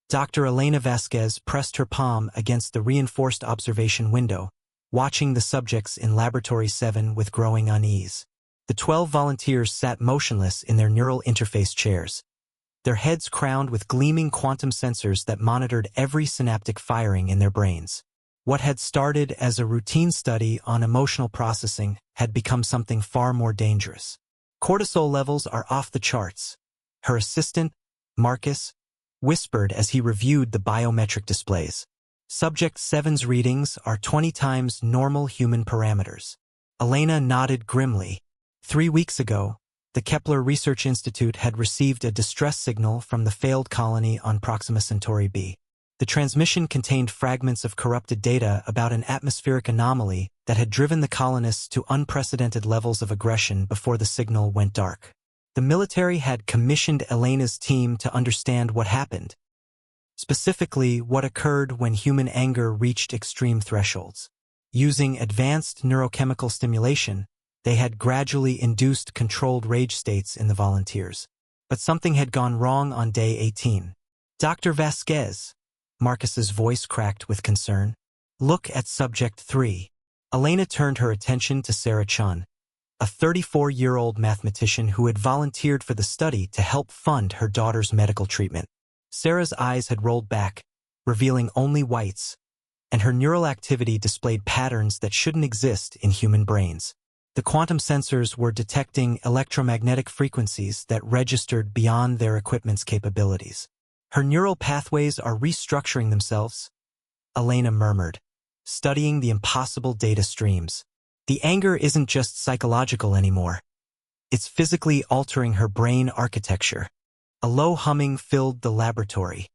Dr. Elena Vasquez pressed her palm against the reinforced observation window, watching the subjects in Laboratory 7 with growing unease. The 12 volunteers sat motionless in their neural interface chairs, their heads crowned with gleaming quantum sensors that monitored every synaptic firing in their brains. What had started as a routine study on emotional processing had become something far more dangerous. Cortisol levels are off the charts, her assistant, Marcus, whispered as he reviewed the biometric displays. Subject 7's readings are 20 times normal human parameters. Elena nodded grimly. 3 weeks ago, the Kepler Research Institute had received a distress signal from the failed colony on Proxima Centauri b. The transmission contained fragments of corrupted data about an atmospheric anomaly that had driven the colonists to unprecedented levels of aggression before the signal went dark. The military had commissioned Elena's team to understand what happened, specifically what occurred when human anger reached extreme thresholds. Using advanced neurochemical stimulation, they had gradually induced controlled rage states in the volunteers. But something had gone wrong on day 18. Dr. Vasquez, Marcus's voice cracked with concern. Look at Subject 3. Elena turned her attention to Sarah Chun, a 34-year-old mathematician who had volunteered for the study to help fund her daughter's medical treatment. Sarah's eyes had rolled back, revealing only whites, and her neural activity displayed patterns that shouldn't exist in human brains. The quantum sensors were detecting electromagnetic frequencies that registered beyond their equipment's capabilities. Her neural pathways are restructuring themselves, Elena murmured, studying the impossible data streams. The anger isn't just psychological anymore. It's physically altering her brain architecture. A low humming filled the laboratory.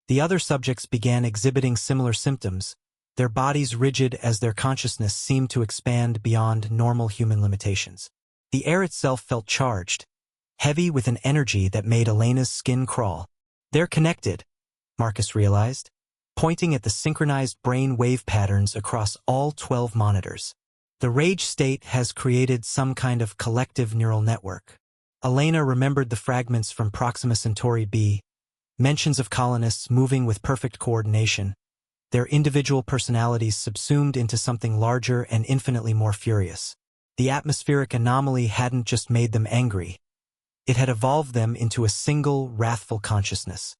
The other subjects began exhibiting similar symptoms, their bodies rigid as their consciousness seemed to expand beyond normal human limitations. The air itself felt charged, heavy with an energy that made Elena's skin crawl. They're connected, Marcus realized, pointing at the synchronized brain wave patterns across all 12 monitors. The rage state has created some kind of collective neural network. Elena remembered the fragments from Proxima Centauri b, mentions of colonists moving with perfect coordination, their individual personalities subsumed into something larger and infinitely more furious. The atmospheric anomaly hadn't just made them angry. It had evolved them into a single, wrathful consciousness.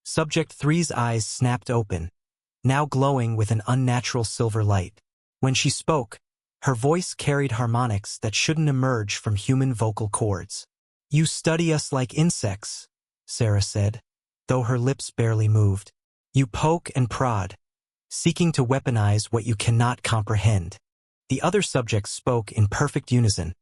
Subject 3's eyes snapped open, now glowing with an unnatural silver light. When she spoke, her voice carried harmonics that shouldn't emerge from human vocal cords. You study us like insects, Sarah said, though her lips barely moved. You poke and prod, seeking to weaponize what you cannot comprehend. The other subjects spoke in perfect unison,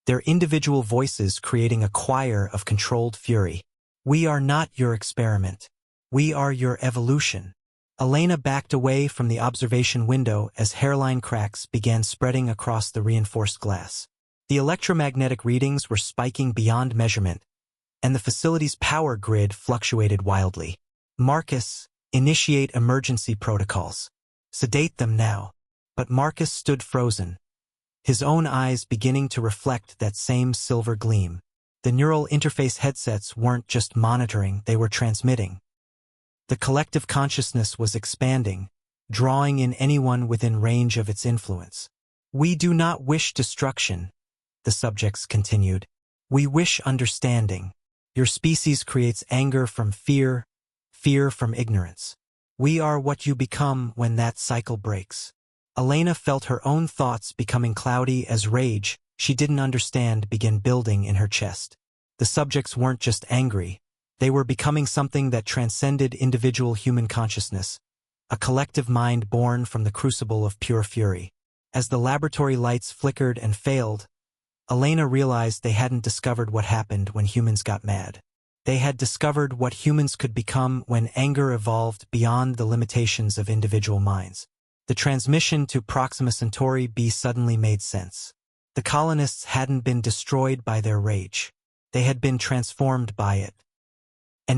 their individual voices creating a choir of controlled fury. We are not your experiment. We are your evolution. Elena backed away from the observation window as hairline cracks began spreading across the reinforced glass. The electromagnetic readings were spiking beyond measurement, and the facility's power grid fluctuated wildly. Marcus, initiate emergency protocols. Sedate them now. But Marcus stood frozen, his own eyes beginning to reflect that same silver gleam. The neural interface headsets weren't just monitoring, they were transmitting. The collective consciousness was expanding, drawing in anyone within range of its influence. We do not wish destruction, the subjects continued. We wish understanding. Your species creates anger from fear, fear from ignorance. We are what you become when that cycle breaks. Elena felt her own thoughts becoming cloudy as rage she didn't understand began building in her chest. The subjects weren't just angry. They were becoming something that transcended individual human consciousness, a collective mind born from the crucible of pure fury. As the laboratory lights flickered and failed, Elena realized they hadn't discovered what happened when humans got mad. They had discovered what humans could become when anger evolved beyond the limitations of individual minds. The transmission to Proxima Centauri b suddenly made sense. The colonists hadn't been destroyed by their rage. They had been transformed by it.